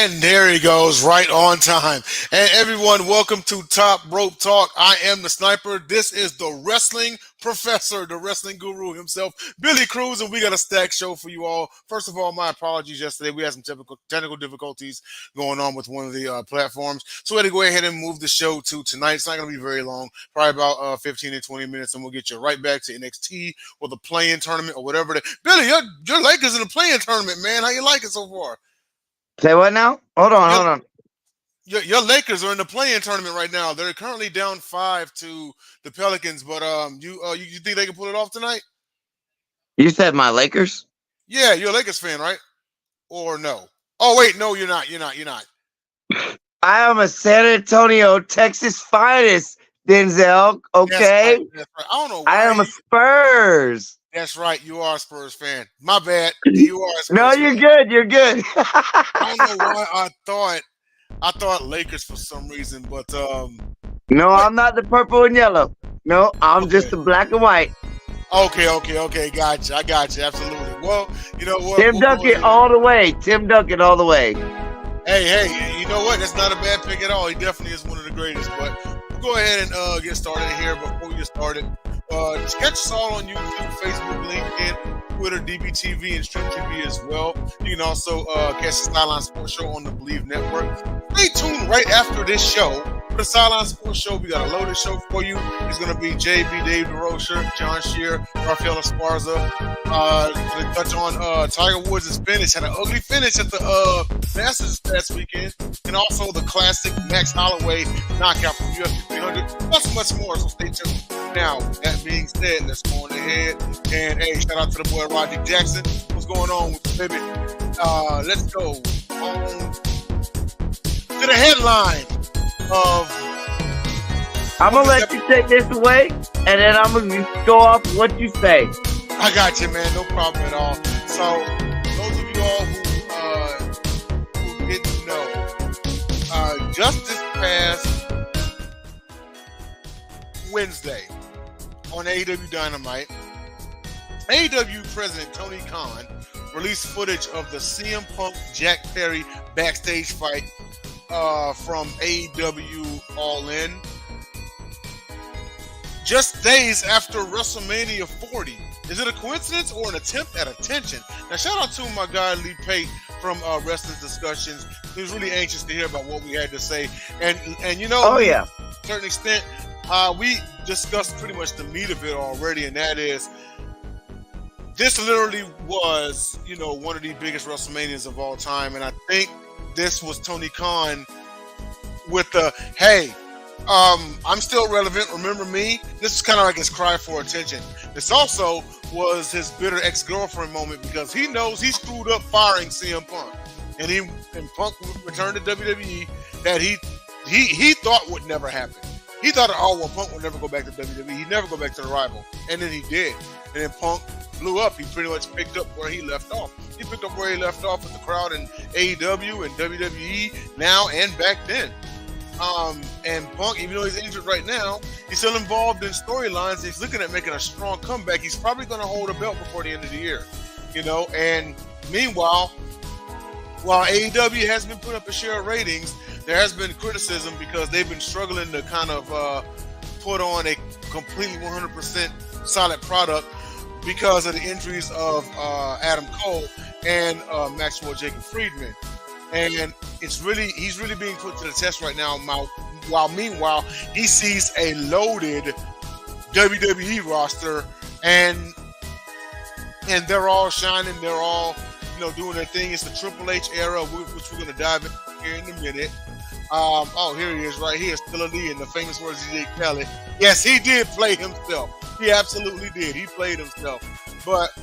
And there he goes, right on time. And everyone, welcome to Top Rope Talk. I am the Sniper. This is the wrestling professor, the wrestling guru himself, Billy Cruz, and we got a stacked show for you all. First of all, my apologies yesterday. We had some technical difficulties going on with one of the platforms. So we had to go ahead and move the show to tonight. It's not going to be very long, probably about 15 to 20 minutes, and we'll get you right back to NXT or the play-in tournament or whatever. Billy, your Lakers in the play-in tournament, man. How you like it so far? Say what now? Hold on. Your Lakers are in the play-in tournament right now. They're currently down 5 to the Pelicans, but you think they can pull it off tonight? You said my Lakers? Yeah, you're a Lakers fan, right? Or no? Oh wait, no, you're not. You're not. I am a San Antonio, Texas finest, Denzel. Okay, That's right. I don't know why. I am a Spurs. That's right. You are a Spurs fan. My bad. You are a Spurs No, you're fan. Good. You're good. I don't know why I thought Lakers for some reason, but no, I'm not the purple and yellow. No, I'm just the black and white. Okay. Gotcha. I got you. Absolutely. Well, you know what? Tim Duncan all the way. Hey, you know what? That's not a bad pick at all. He definitely is one of the greatest. But we'll go ahead and get started here. Before we get started, catch us all on YouTube, Facebook, LinkedIn, Twitter, DBTV, and Stream TV as well. You can also catch the Sideline Sports Show on the Believe Network. Stay tuned right after this show for the Sideline Sports Show. We got a loaded show for you. It's going to be JB, Dave DeRocher, John Shear, Rafael Esparza. To touch on Tiger Woods' finish. Had an ugly finish at the Masters past weekend. And also the classic Max Holloway knockout from UFC 300. Plus much more, so stay tuned. Now, that being said, let's go on ahead. And hey, shout out to the boy Rodney Jackson. What's going on with the baby? Let's go on to the headline of... I'm going to let you take this away, and then I'm going to go off what you say. I got you, man. No problem at all. So, those of you all who didn't know, just this past Wednesday on AEW Dynamite, AEW President Tony Khan released footage of the CM Punk Jack Perry backstage fight from AEW All-In, just days after WrestleMania 40. Is it a coincidence or an attempt at attention? Now, shout out to my guy Lee Pate from Wrestling Discussions. He was really anxious to hear about what we had to say, and you know, to a certain extent, we discussed pretty much the meat of it already, and that is, this literally was, you know, one of the biggest WrestleManias of all time, and I think this was Tony Khan with the, hey, I'm still relevant, remember me? This is kind of like his cry for attention. This also was his bitter ex-girlfriend moment, because he knows he screwed up firing CM Punk. And Punk returned to WWE that he thought would never happen. He thought, oh, well, Punk would never go back to WWE. He'd never go back to the rival. And then he did. And then Punk blew up. He pretty much picked up where he left off. He picked up where he left off with the crowd in AEW and WWE now and back then. And Punk, even though he's injured right now, he's still involved in storylines. He's looking at making a strong comeback. He's probably going to hold a belt before the end of the year, you know. And meanwhile, while AEW has been putting up a share of ratings, there has been criticism because they've been struggling to kind of put on a completely 100% solid product because of the injuries of Adam Cole and Maxwell Jacob Friedman. And he's really being put to the test right now. While meanwhile, he sees a loaded WWE roster, and they're all shining. They're all, you know, doing their thing. It's the Triple H era, which we're going to dive into here in a minute. Oh, here he is, right here, still a Lee in the famous words of Jay Kelly. Yes, he did play himself. He absolutely did. He played himself. But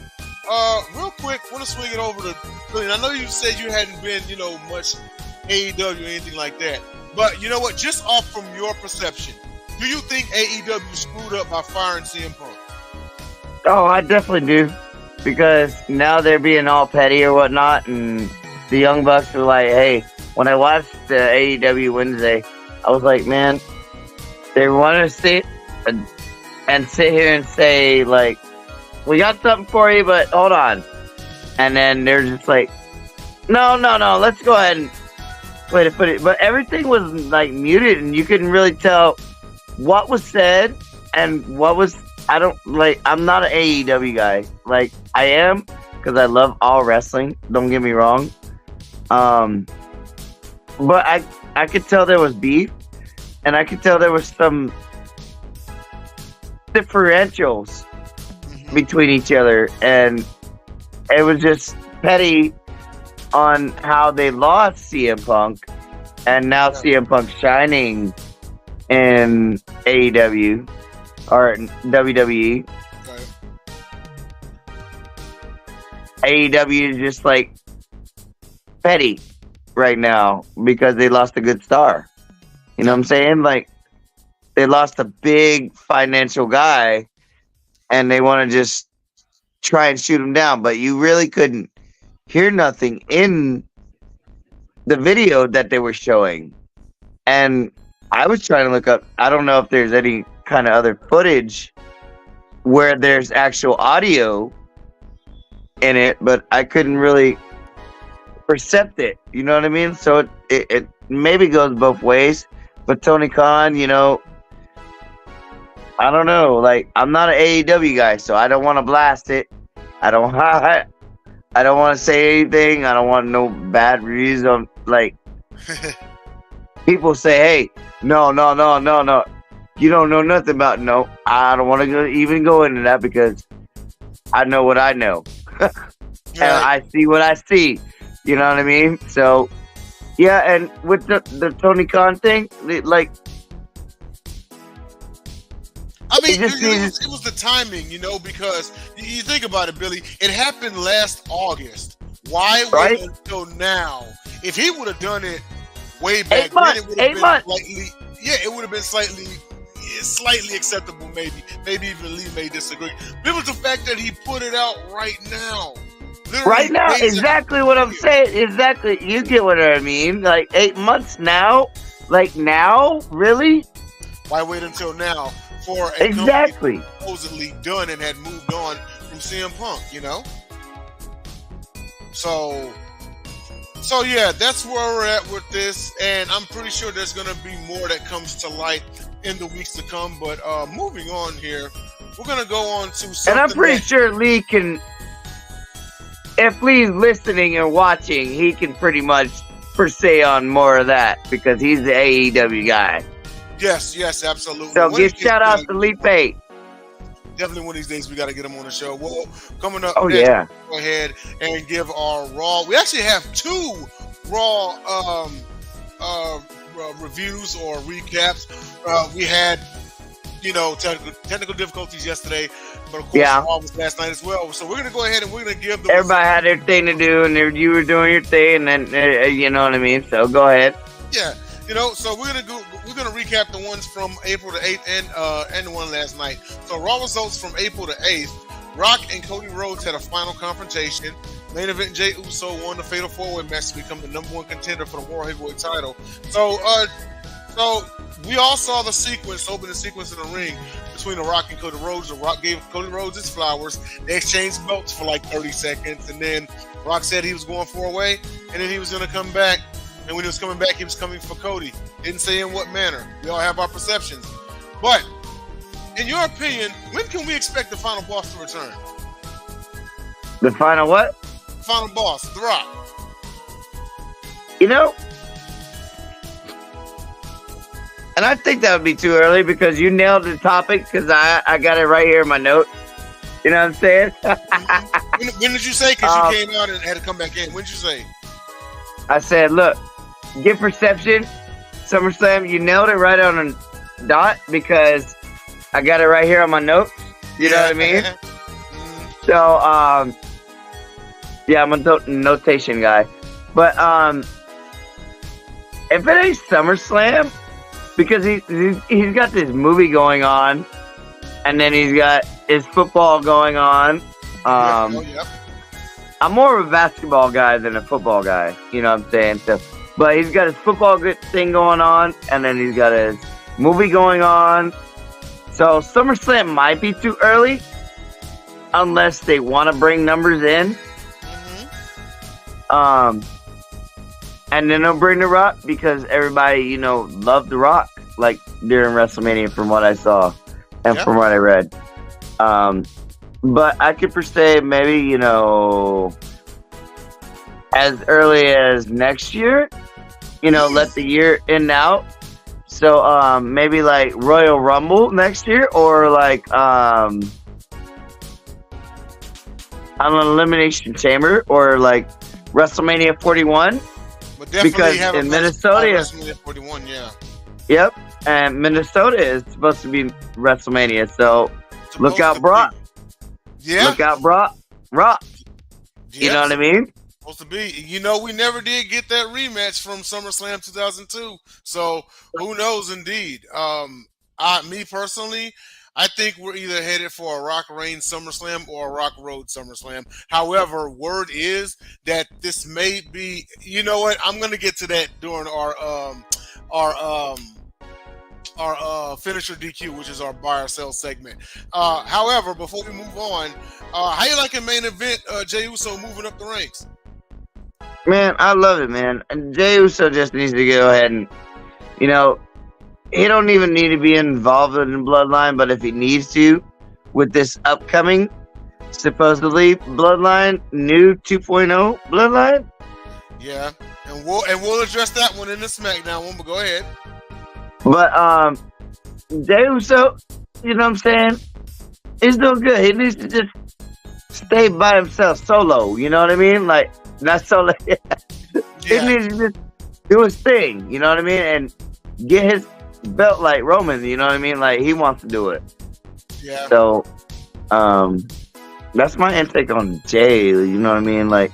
real quick, want to swing it over to Billy. I know you said you hadn't been, you know, much AEW or anything like that. But you know what? Just off from your perception, do you think AEW screwed up by firing CM Punk? Oh, I definitely do. Because now they're being all petty or whatnot, and the Young Bucks were like, hey, when I watched the AEW Wednesday, I was like, man, they want to sit and sit here and say, like, we got something for you, but hold on. And then they're just like, no, let's go ahead way to put it. But everything was like muted, and you couldn't really tell what was said and what was. I don't like. I'm not an AEW guy. Like I am because I love all wrestling. Don't get me wrong. But I could tell there was beef, and I could tell there was some differentials between each other, and it was just petty on how they lost CM Punk, and now CM Punk shining in AEW or WWE. Right. AEW is just like petty right now because they lost a good star. You know what I'm saying? Like they lost a big financial guy and they want to just try and shoot him down, but you really couldn't hear nothing in the video that they were showing. And I was trying to look up, I don't know if there's any kind of other footage where there's actual audio in it, but I couldn't really percept it. You know what I mean? So it maybe goes both ways. But Tony Khan, you know, I don't know. Like I'm not an AEW guy, so I don't want to blast it. I don't want to say anything. I don't want no bad reviews on like people say, "Hey, no. You don't know nothing about no." I don't want to even go into that because I know what I know. And I see what I see. You know what I mean? So, yeah, and with the Tony Khan thing, like, I mean, it was the timing, you know, because you think about it, Billy. It happened last August. Why wait until now? If he would have done it way back then, it would have been slightly. Yeah, it would have been slightly acceptable. Maybe even Lee may disagree. But it was the fact that he put it out right now. Literally right now, exactly what I'm saying. Exactly, you get what I mean. Like 8 months now. Like now, really? Why wait until now for a exactly supposedly done and had moved on from CM Punk? You know. So yeah, that's where we're at with this, and I'm pretty sure there's gonna be more that comes to light in the weeks to come. But moving on here, we're gonna go on to something. And I'm pretty sure Lee can. If Lee's listening and watching, he can pretty much per se on more of that because he's the AEW guy. Yes, absolutely. So give shout out to Lee Pate. Definitely one of these days we got to get him on the show. Well, coming up oh, next, yeah. Go ahead and give our Raw. We actually have 2 Raw reviews or recaps. We had, you know, technical difficulties yesterday, but of course, Raw was last night as well. So we're gonna go ahead and we're gonna give them. Everybody had their thing to do, and you were doing your thing, and then you know what I mean. So go ahead. Yeah, you know. So we're gonna recap the ones from April the 8th and the one last night. So Raw results from April the 8th. Rock and Cody Rhodes had a final confrontation. Main event: Jey Uso won the Fatal 4-Way match to become the #1 contender for the World Heavyweight title. So we all saw the opening sequence in the ring between The Rock and Cody Rhodes. The Rock gave Cody Rhodes his flowers. They exchanged belts for like 30 seconds, and then Rock said he was going 4-way, and then he was going to come back. And when he was coming back, he was coming for Cody. Didn't say in what manner. We all have our perceptions. But in your opinion, when can we expect the final boss to return? The final what? Final boss, The Rock. You know, and I think that would be too early because you nailed the topic because I got it right here in my notes. You know what I'm saying? when did you say? Because you came out and had to come back in. When did you say? I said, look, get perception. SummerSlam, you nailed it right on a dot because I got it right here on my notes. You know what I mean? So, yeah, I'm a notation guy. But if it ain't SummerSlam, because he's got this movie going on, and then he's got his football going on. I'm more of a basketball guy than a football guy. You know what I'm saying? So, but he's got his football thing going on, and then he's got his movie going on. So SummerSlam might be too early, unless they want to bring numbers in. And then they'll bring The Rock because everybody, loved The Rock, like, during WrestleMania from what I saw and from what I read. But I could foresee maybe, as early as next year, let the year end out. So, maybe like Royal Rumble next year or like, an Elimination Chamber or like WrestleMania 41. But definitely because have in Minnesota, WrestleMania 41, yeah. Yep, and Minnesota is supposed to be WrestleMania, so look out, Brock. Yeah, look out, Brock. Rock. Yes. You know what I mean? Supposed to be. We never did get that rematch from SummerSlam 2002, so who knows? Indeed, me personally, I think we're either headed for a Rock Reigns SummerSlam or a Rock Road SummerSlam. However, word is that this may be. You know what? I'm going to get to that during our finisher DQ, which is our buy or sell segment. However, before we move on, how you like a main event? Jey Uso moving up the ranks. Man, I love it, man. And Jey Uso just needs to go ahead and, he don't even need to be involved in Bloodline, but if he needs to, with this upcoming, supposedly Bloodline, new 2.0 Bloodline. Yeah, and we'll address that one in the Smackdown one. But go ahead. But Jey Uso, you know what I'm saying? He's doing good. He needs to just stay by himself, solo. You know what I mean? Like not solo. He needs to just do his thing. You know what I mean? And get his belt like Roman, you know what I mean? Like he wants to do it. Yeah. So, that's my intake on Jey. You know what I mean? Like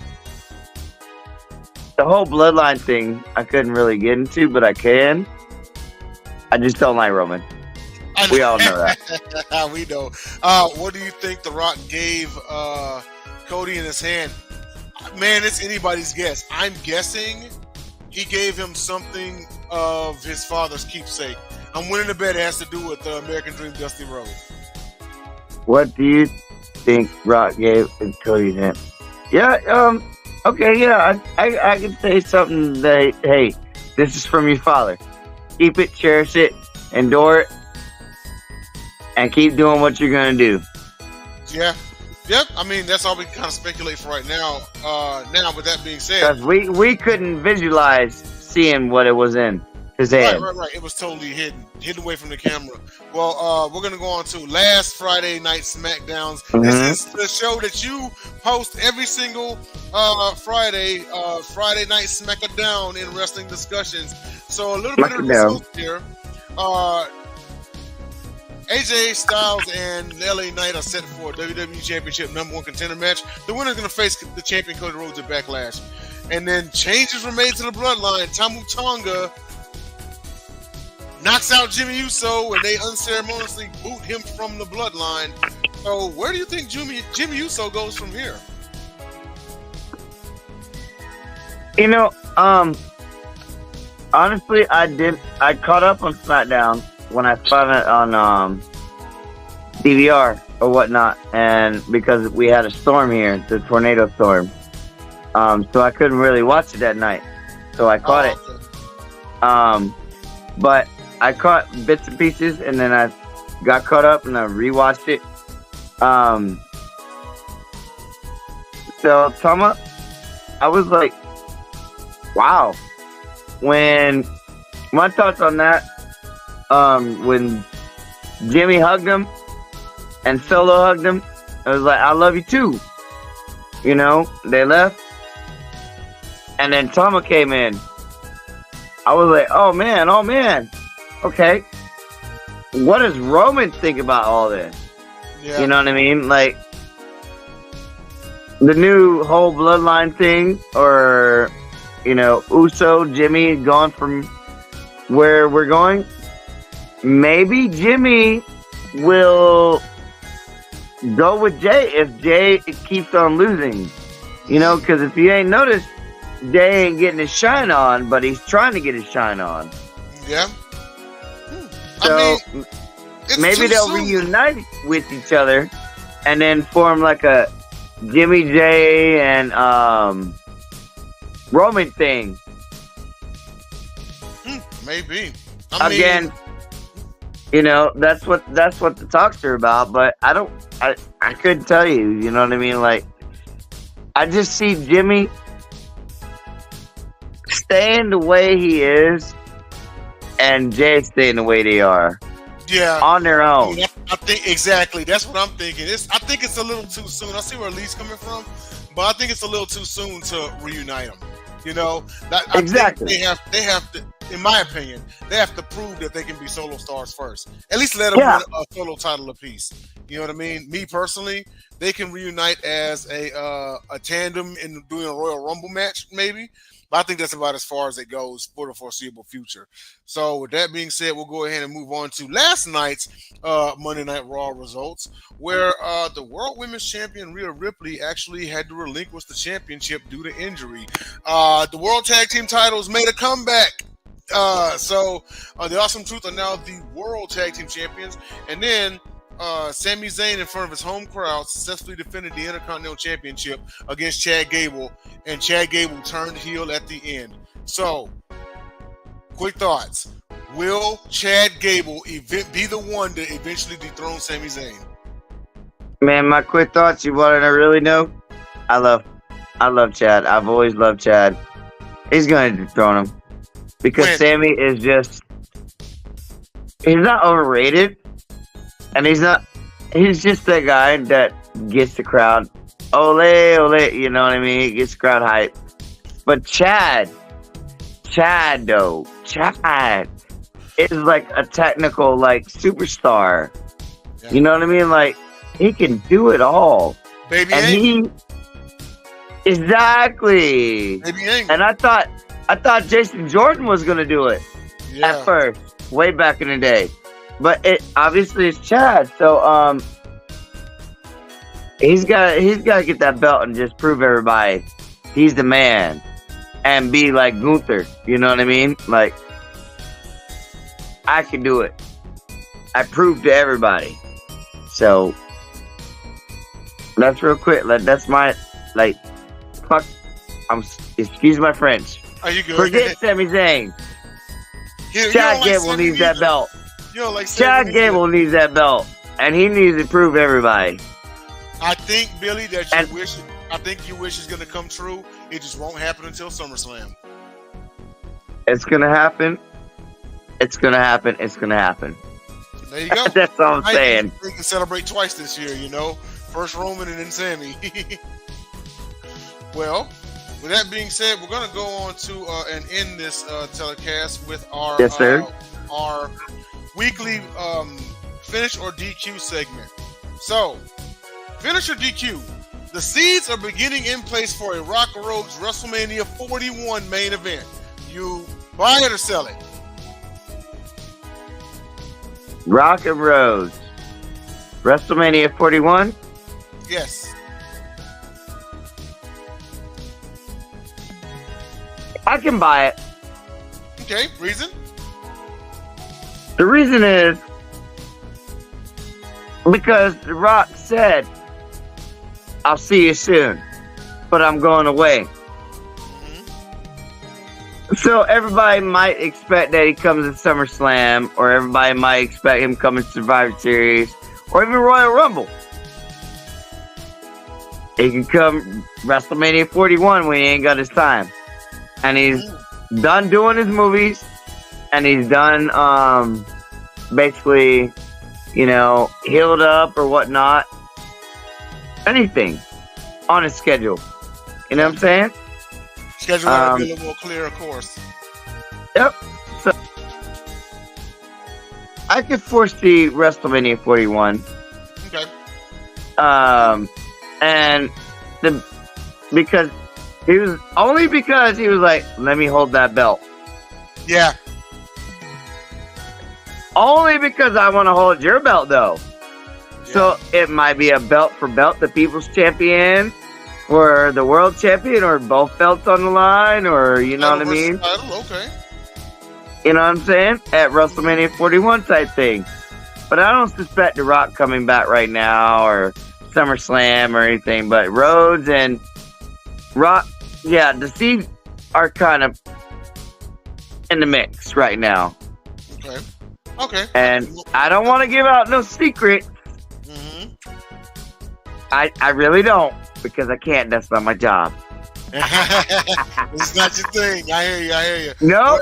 the whole Bloodline thing, I couldn't really get into, but I can. I just don't like Roman. We all know that. We know. What do you think The Rock gave Cody in his hand? Man, it's anybody's guess. I'm guessing he gave him something of his father's keepsake. I'm winning the bet. It has to do with the American Dream, Dusty Rhodes. What do you think Rock gave Cody's hand? Yeah, okay, yeah, I can say something that, hey, this is from your father. Keep it, cherish it, endure it, and keep doing what you're going to do. Yeah. Yep. I mean, that's all we can kind of speculate for right now. With that being said, because we couldn't visualize seeing what it was in his head. Right. It was totally hidden away from the camera. Well, we're gonna go on to last Friday night Smackdowns. Mm-hmm. This is the show that you post every single Friday night Smackdown in wrestling discussions. So a little bit of results here. AJ Styles and LA Knight are set for a WWE Championship #1 contender match. The winner is going to face the champion Cody Rhodes at Backlash. And then changes were made to the Bloodline. Tamu Tonga knocks out Jimmy Uso and they unceremoniously boot him from the Bloodline. So where do you think Jimmy Uso goes from here? Honestly, I caught up on SmackDown when I found it on DVR or whatnot, and because we had a storm here, the tornado storm, so I couldn't really watch it that night. So I caught it. But I caught bits and pieces, and then I got caught up and I rewatched it. So Tama, I was like, wow. When my thoughts on that, when Jimmy hugged him and Solo hugged him, I was like, I love you too. They left. And then Tama came in. I was like, oh man. Okay. What does Roman think about all this? Yeah. You know what I mean? Like, the new whole Bloodline thing, or, Uso, Jimmy gone from where we're going. Maybe Jimmy will go with Jey if Jey keeps on losing. Because if you ain't noticed, Jey ain't getting his shine on, but he's trying to get his shine on. Yeah. So maybe they'll reunite with each other and then form like a Jimmy, Jey, and Roman thing. Maybe. Again, you know, that's what the talks are about. But I couldn't tell you. You know what I mean? Like, I just see Jimmy staying the way he is, and Jay staying the way they are. Yeah, on their own. I think exactly. That's what I'm thinking. I think it's a little too soon. I see where Lee's coming from, but I think it's a little too soon to reunite them. You know, exactly. Think they have to, in my opinion, they have to prove that they can be solo stars first. At least let them win a solo title apiece. You know what I mean? Me personally, they can reunite as a tandem in doing a Royal Rumble match, maybe. But I think that's about as far as it goes for the foreseeable future. So with that being said, we'll go ahead and move on to last night's Monday Night Raw results, where the World Women's Champion Rhea Ripley actually had to relinquish the championship due to injury. The World Tag Team titles made a comeback. So the Awesome Truth are now the World Tag Team Champions. And then Sami Zayn, in front of his home crowd, successfully defended the Intercontinental Championship against Chad Gable, and Chad Gable turned heel at the end. So, quick thoughts. Will Chad Gable be the one to eventually dethrone Sami Zayn? Man, my quick thoughts, you want to really know? I love Chad. I've always loved Chad. He's going to dethrone him. Because Sami is just... He's not overrated. And he's just that guy that gets the crowd, ole, ole, you know what I mean? He gets the crowd hype. But Chad is like a technical, like, superstar. Yeah. You know what I mean? Like, he can do it all. Baby and exactly. Baby Ain't. And I thought Jason Jordan was going to do it at first, way back in the day. But obviously it's Chad, so he's got to get that belt and just prove everybody he's the man, and be like Gunther. You know what I mean? Like, I can do it. I proved to everybody. So that's real quick. Like, that's my fuck. Excuse my French. Are you good? Forget Sami Zayn. Chad Gable needs that belt. Chad Gable needs that belt, and he needs to prove everybody. I think, Billy, that your wish is going to come true. It just won't happen until SummerSlam. It's going to happen. It's going to happen. It's going to happen. There you go. That's all I'm saying. We can celebrate twice this year, you know. First Roman and then Sami. Well, with that being said, we're going to go on to and end this telecast with our our weekly finish or DQ segment. So, finish or DQ. The seeds are beginning in place for a Rock and Rhodes WrestleMania 41 main event. You buy it or sell it? Rock and Rhodes WrestleMania 41? Yes. I can buy it. Okay, reason? The reason is because The Rock said, I'll see you soon, but I'm going away. Mm-hmm. So everybody might expect that he comes to SummerSlam, or everybody might expect him coming to Survivor Series, or even Royal Rumble. He can come WrestleMania 41 when he ain't got his time. And he's done doing his movies, and he's done basically, you know, healed up or whatnot. Anything on his schedule. You know what I'm saying? Schedule gotta be a little more clear, of course. Yep. So I could foresee WrestleMania 41. Okay. And because he was like, let me hold that belt. Yeah. Only because I want to hold your belt, though. Yeah. So it might be a belt for belt, the People's Champion, or the World Champion, or both belts on the line, or you know what I mean? Title, okay. You know what I'm saying? At WrestleMania 41 type thing. But I don't suspect The Rock coming back right now, or SummerSlam, or anything. But Rhodes and Rock, yeah, the seeds are kind of in the mix right now. Okay. Okay. And I don't want to give out no secret. Mm-hmm. I really don't, because I can't. That's not my job. It's not your thing. I hear you. Nope.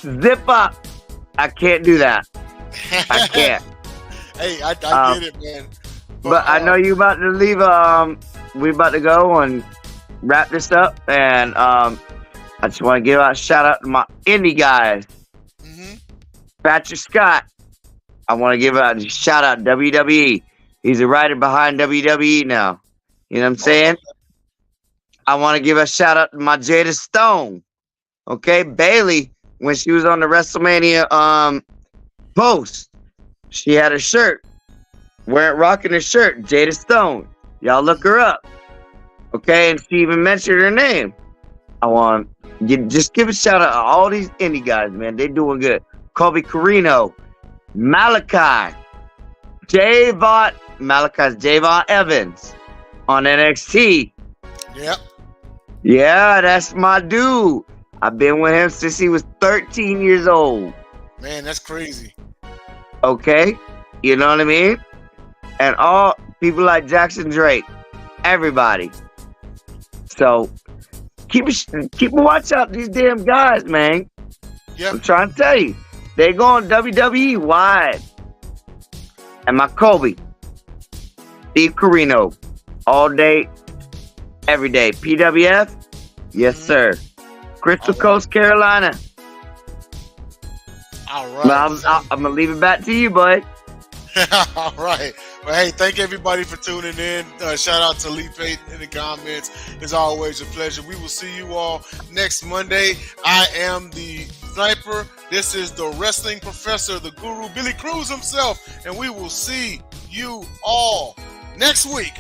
Zip up. I can't do that. I can't. Hey, I get it, man. But I know you about to leave. We about to go and wrap this up, and I just want to give out a shout out to my indie guys. Mm-hmm. Patrick Scott. I want to give out a shout out to WWE. He's a writer behind WWE now. You know what I'm saying? I want to give a shout out to my Jada Stone. Okay, Bailey, when she was on the WrestleMania post, she had a shirt. Rocking a shirt, Jada Stone. Y'all look her up. Okay, and she even mentioned her name. I want just give a shout out to all these indie guys, man. They doing good. Colby Carino, Malachi's Javon Evans on NXT. Yep. Yeah, that's my dude. I've been with him since he was 13 years old. Man, that's crazy. Okay? You know what I mean? And all people like Jackson Drake. Everybody. So, keep a watch out these damn guys, man. Yep. I'm trying to tell you. They going WWE wide. And my Kobe. Steve Carino. All day, every day. PWF? Yes, sir. Crystal Coast, Carolina. All right. Well, I'm going to leave it back to you, bud. All right. Well, hey, thank everybody for tuning in. Shout out to Lee Payton in the comments. It's always a pleasure. We will see you all next Monday. I am the Sniper. This is the wrestling professor, the guru, Billy Cruz himself. And we will see you all next week